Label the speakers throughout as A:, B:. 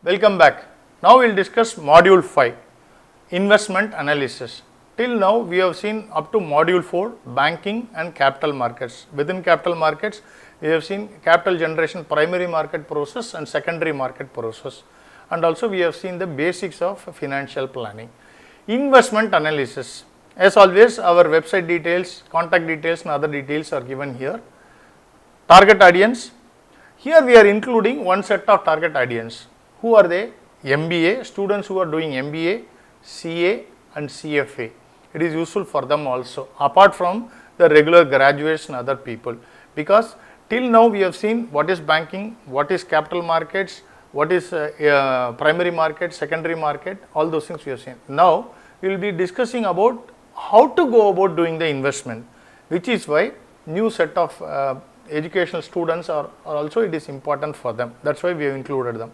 A: Welcome back. Now we will discuss module 5, investment analysis. Till now we have seen up to module 4, banking and capital markets. Within capital markets we have seen capital generation, primary market process and secondary market process, and also we have seen the basics of financial planning. Investment analysis, as always our website details, contact details and other details are given here. Target audience, here we are including one set of target audience. Who are they? MBA, students who are doing MBA, CA and CFA. It is useful for them also, apart from the regular graduates and other people, because till now we have seen what is banking, what is capital markets, what is primary market, secondary market, all those things we have seen. Now we will be discussing about how to go about doing the investment, which is why new set of educational students are also, it is important for them. That is why we have included them.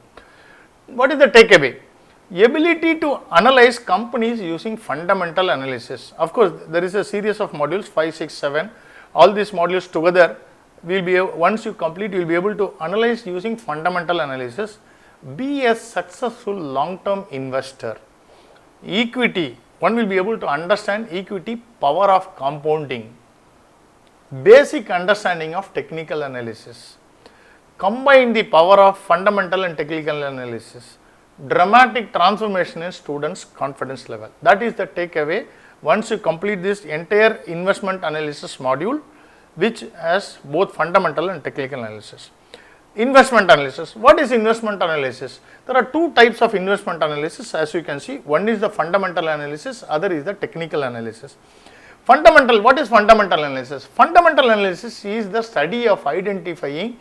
A: What is the takeaway? Ability to analyze companies using fundamental analysis. Of course, there is a series of modules 5, 6, 7. All these modules together will be, once you complete, you will be able to analyze using fundamental analysis. Be a successful long-term investor. Equity, one will be able to understand equity, power of compounding. Basic understanding of technical analysis. Combine the power of fundamental and technical analysis. Dramatic transformation in students' confidence level. That is the takeaway once you complete this entire investment analysis module, which has both fundamental and technical analysis. Investment analysis. What is investment analysis? There are two types of investment analysis, as you can see. One is the fundamental analysis, other is the technical analysis. Fundamental, what is fundamental analysis? Fundamental analysis is the study of identifying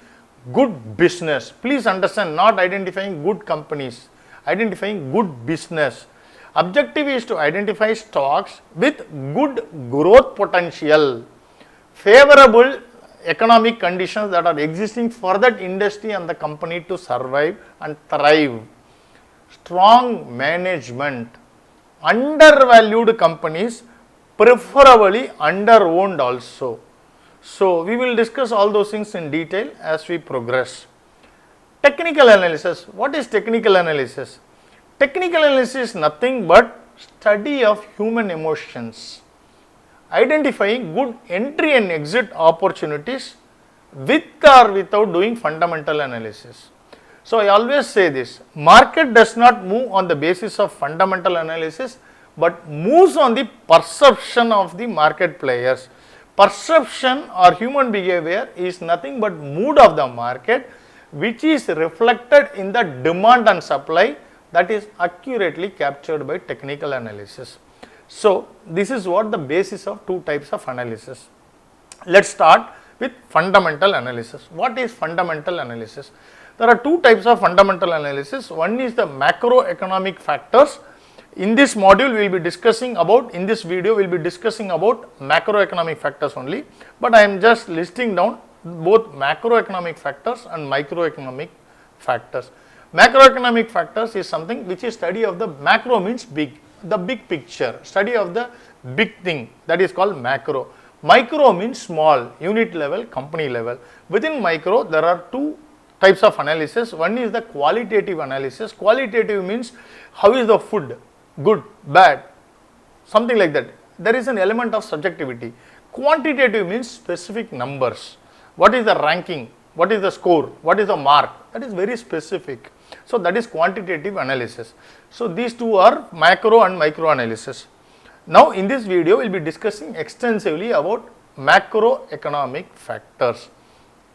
A: good business. Please understand, not identifying good companies, identifying good business. Objective is to identify stocks with good growth potential, favorable economic conditions that are existing for that industry and the company to survive and thrive. Strong management, undervalued companies, preferably under-owned also. So, we will discuss all those things in detail as we progress. Technical analysis. What is technical analysis? Technical analysis is nothing but study of human emotions, identifying good entry and exit opportunities with or without doing fundamental analysis. So, I always say this, market does not move on the basis of fundamental analysis, but moves on the perception of the market players. Perception or human behavior is nothing but mood of the market, which is reflected in the demand and supply, that is accurately captured by technical analysis. So, this is what the basis of two types of analysis. Let us start with fundamental analysis. What is fundamental analysis? There are two types of fundamental analysis. One is the macroeconomic factors. In this module we will be discussing about, in this video we will be discussing about macroeconomic factors only, but I am just listing down both macroeconomic factors and microeconomic factors. Macroeconomic factors is something which is study of the macro, means big, the big picture, study of the big thing, that is called macro. Micro means small, unit level, company level. Within micro there are two types of analysis. One is the qualitative analysis. Qualitative means how is the food, good, bad, something like that. There is an element of subjectivity. Quantitative means specific numbers. What is the ranking? What is the score? What is the mark? That is very specific. So, that is quantitative analysis. So, these two are macro and micro analysis. Now, in this video, we will be discussing extensively about macroeconomic factors.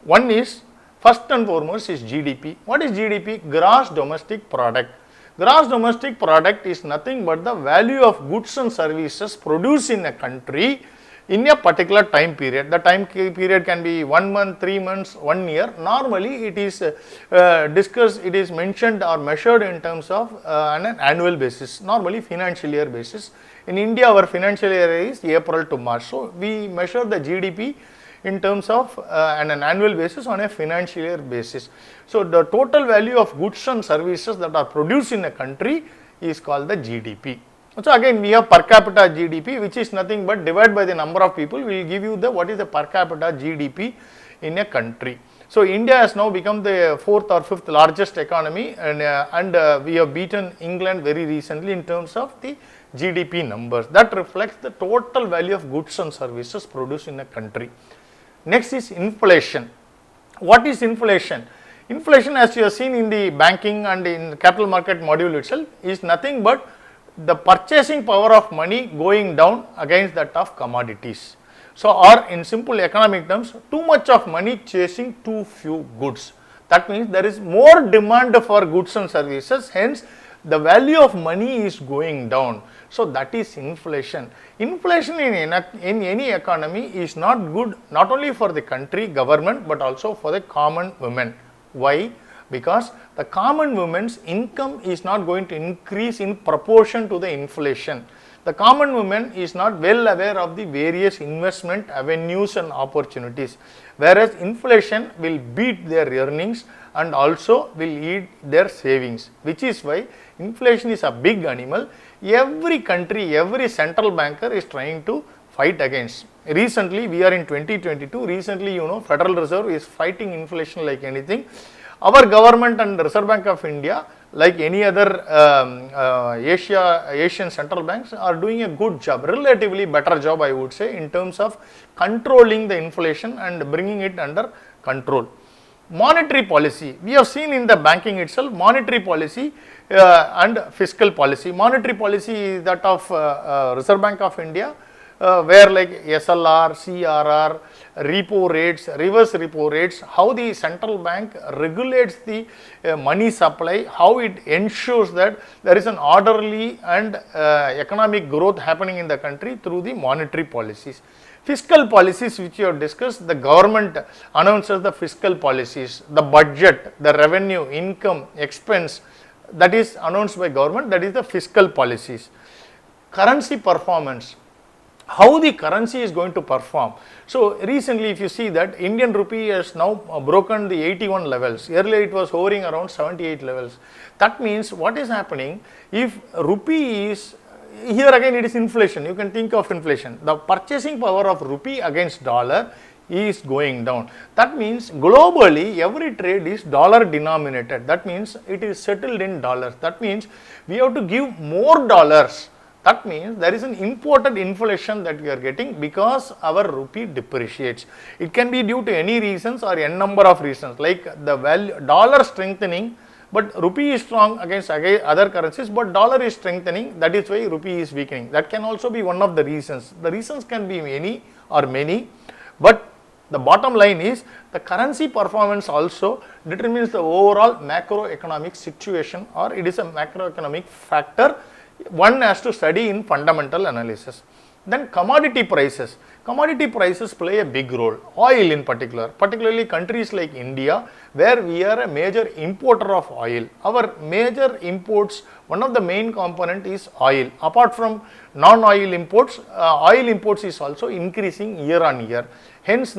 A: One is, first and foremost, is GDP. What is GDP? Gross domestic product. Gross domestic product is nothing but the value of goods and services produced in a country in a particular time period. The time period can be 1 month, 3 months, 1 year. Normally, it is discussed, it is mentioned or measured in terms of on an annual basis, normally financial year basis. In India, our financial year is April to March. So, we measure the GDP in terms of on an annual basis, on a financial year basis. So, the total value of goods and services that are produced in a country is called the GDP. So, again we have per capita GDP, which is nothing but divided by the number of people, we will give you the what is the per capita GDP in a country. So India has now become the fourth or fifth largest economy, and we have beaten England very recently in terms of the GDP numbers. That reflects the total value of goods and services produced in a country. Next is inflation. What is inflation? Inflation, as you have seen in the banking and in capital market module itself, is nothing but the purchasing power of money going down against that of commodities. So, or in simple economic terms, too much of money chasing too few goods. That means there is more demand for goods and services, hence the value of money is going down. So, that is inflation. Inflation in any economy is not good, not only for the country, government, but also for the common women. Why? Because the common woman's income is not going to increase in proportion to the inflation. The common woman is not well aware of the various investment avenues and opportunities, whereas inflation will beat their earnings and also will eat their savings, which is why inflation is a big animal. Every country, every central banker is trying to fight against. Recently, we are in 2022, recently Federal Reserve is fighting inflation like anything. Our government and Reserve Bank of India, like any other Asian central banks, are doing a good job, relatively better job I would say, in terms of controlling the inflation and bringing it under control. Monetary policy, we have seen in the banking itself, monetary policy and fiscal policy. Monetary policy is that of Reserve Bank of India, where like SLR, CRR, repo rates, reverse repo rates, how the central bank regulates the money supply, how it ensures that there is an orderly and economic growth happening in the country through the monetary policies. Fiscal policies, which you have discussed, the government announces the fiscal policies, the budget, the revenue, income, expense, that is announced by government, that is the fiscal policies. Currency performance, how the currency is going to perform. So recently, if you see that Indian rupee has now broken the 81 levels, earlier it was hovering around 78 levels. That means what is happening, if rupee is, here again it is inflation, you can think of inflation, the purchasing power of rupee against dollar is going down. That means globally every trade is dollar denominated, that means it is settled in dollars, that means we have to give more dollars. That means there is an imported inflation that we are getting because our rupee depreciates. It can be due to any reasons or n number of reasons, like the value dollar strengthening, but rupee is strong against other currencies, but dollar is strengthening, that is why rupee is weakening. That can also be one of the reasons. The reasons can be any or many, but the bottom line is the currency performance also determines the overall macroeconomic situation, or it is a macroeconomic factor one has to study in fundamental analysis. Then commodity prices. Commodity prices play a big role. Oil in particular, particularly countries like India, where we are a major importer of oil. Our major imports, one of the main component is oil. Apart from non-oil imports, oil imports is also increasing year on year. Hence,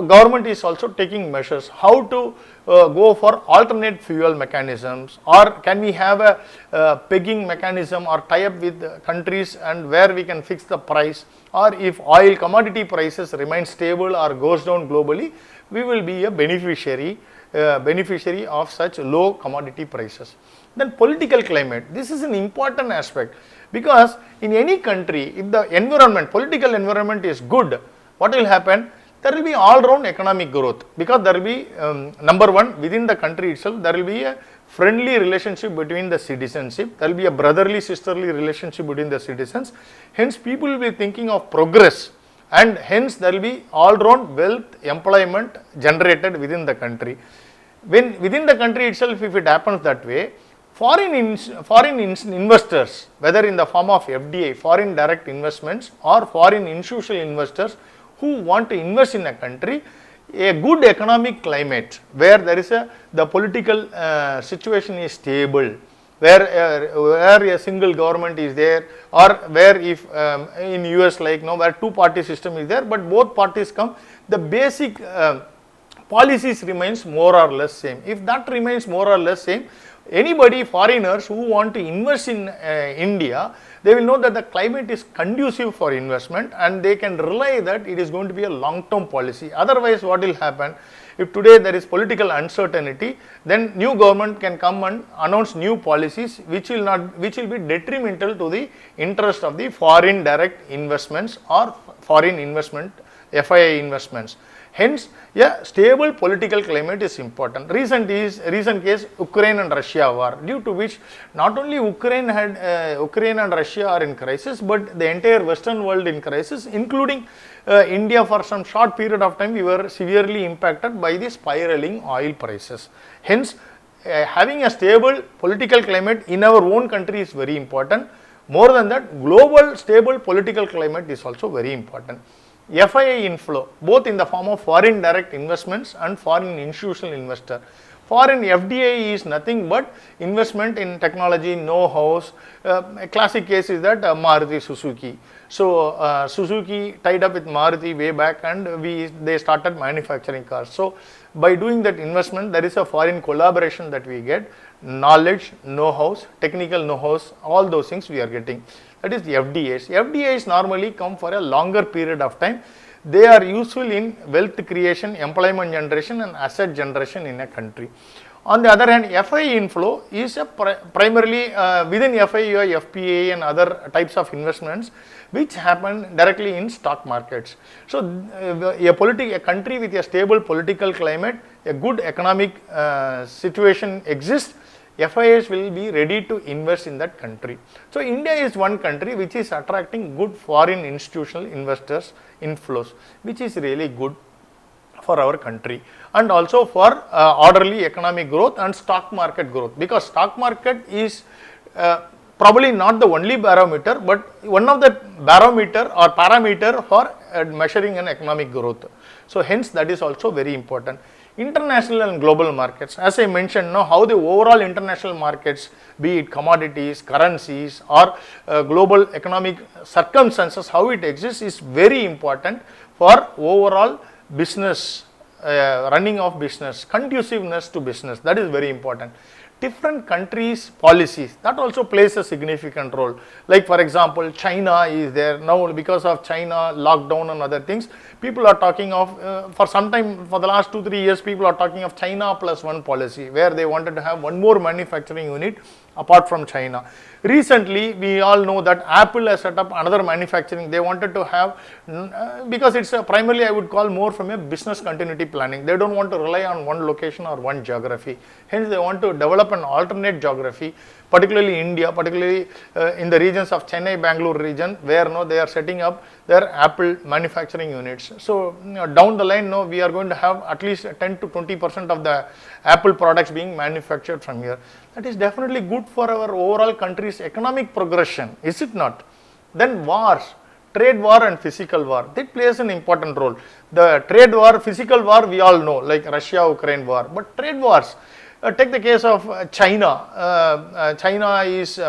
A: government is also taking measures how to go for alternate fuel mechanisms, or can we have a pegging mechanism or tie up with countries and where we can fix the price, or if oil commodity prices remain stable or goes down globally, we will be a beneficiary of such low commodity prices. Then political climate, this is an important aspect, because in any country, if the environment, political environment is good, what will happen? There will be all round economic growth, because there will be number one, within the country itself there will be a friendly relationship between the citizenship, there will be a brotherly sisterly relationship between the citizens, hence people will be thinking of progress, and hence there will be all round wealth, employment generated within the country. When within the country itself, if it happens that way, foreign investors, whether in the form of FDI, foreign direct investments, or foreign institutional investors who want to invest in a country, a good economic climate where there is the political situation is stable, where a single government is there, or where if in US like now where two-party system is there, but both parties come, the basic policies remains more or less same. If that remains more or less same, anybody, foreigners who want to invest in India, they will know that the climate is conducive for investment, and they can rely that it is going to be a long-term policy. Otherwise, what will happen? If today there is political uncertainty, then new government can come and announce new policies which will be detrimental to the interest of the foreign direct investments or foreign investment, FII investments. Hence, a stable political climate is important. Recent case Ukraine and Russia war, due to which not only Ukraine and Russia are in crisis, but the entire Western world in crisis, including India. For some short period of time, we were severely impacted by the spiraling oil prices. Hence, having a stable political climate in our own country is very important. More than that, global stable political climate is also very important. FII inflow, both in the form of foreign direct investments and foreign institutional investor. Foreign FDI is nothing but investment in technology, know-hows. A classic case is that Maruti Suzuki. So Suzuki tied up with Maruti way back, and they started manufacturing cars. So by doing that investment, there is a foreign collaboration that we get, knowledge, know-hows, technical know-hows, all those things we are getting. That is the FDIs. FDIs normally come for a longer period of time. They are useful in wealth creation, employment generation and asset generation in a country. On the other hand, FII inflow is a primarily within FII you have FPA and other types of investments which happen directly in stock markets. So a country with a stable political climate, a good economic situation exists, FIIs will be ready to invest in that country. So India is one country which is attracting good foreign institutional investors inflows, which is really good for our country, and also for orderly economic growth and stock market growth, because stock market is probably not the only barometer, but one of the barometer or parameter for measuring an economic growth. So hence that is also very important. International and global markets, as I mentioned, how the overall international markets, be it commodities, currencies or global economic circumstances, how it exists is very important for overall business, running of business, conduciveness to business. That is very important. Different countries' policies, that also plays a significant role. Like for example, China is there now. Because of China lockdown and other things, people are talking of for some time, for the last 2-3 years, people are talking of China plus one policy, where they wanted to have one more manufacturing unit apart from China. Recently, we all know that Apple has set up another manufacturing. They wanted to have, because it's primarily, I would call more from a business continuity planning. They don't want to rely on one location or one geography. Hence, they want to develop an alternate geography, particularly India, particularly in the regions of Chennai, Bangalore region, where they are setting up their Apple manufacturing units. So down the line, we are going to have at least 10 to 20% of the Apple products being manufactured from here. That is definitely good for our overall country's economic progression, is it not? Then wars, trade war and physical war, that plays an important role. The trade war, physical war, we all know, like Russia-Ukraine war, but trade wars, take the case of China. China is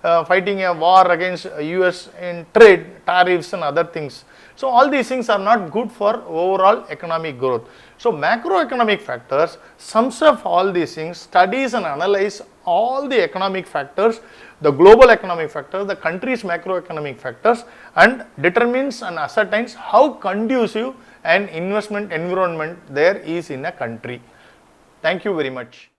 A: fighting a war against US in trade, tariffs and other things. So all these things are not good for overall economic growth. So macroeconomic factors sums up all these things, studies and analyze all the economic factors, the global economic factors, the country's macroeconomic factors, and determines and ascertains how conducive an investment environment there is in a country. Thank you very much.